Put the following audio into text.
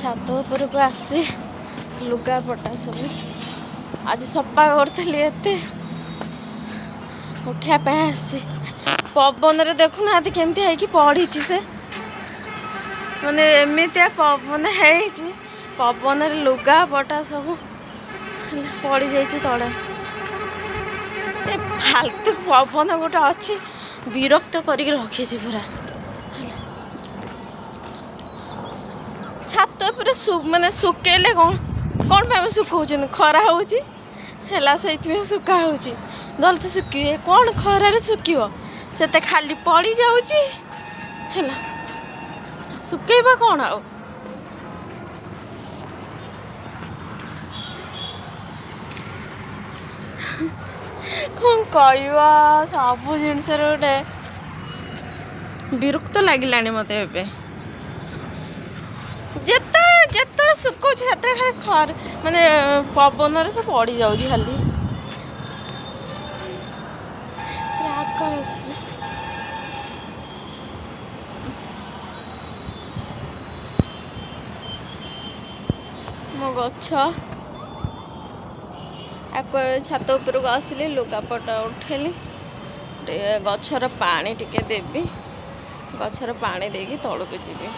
छात उपरକୁ आसी लुगापटा सब आज सफा करी एते उठा आसी पवन देखुना केमती है पड़ी से माने एमतिया पवन है पवन लुगापटा सब पड़ जा तले फालतू पवन गोटे अच्छी विरक्त करके रखी पूरा छात पर माने सुखेले कौन पे सुखा खरा हो से सुखा हो जल्दी सुखे कौन खरार सुखिब से खाली पड़ जाऊँगी सुखेबा कौन आ कौन कहवा सब जिनस गोटे विरक्त लगिला मत जिते सुखा खाली खर माने पवन सब पड़ जाऊँ खाली मो गछ छात उपरକୁ आसिली लुगापटा उठेली गछर पानी टिके देवी गछर पानी देकी तलକୁ जीवी।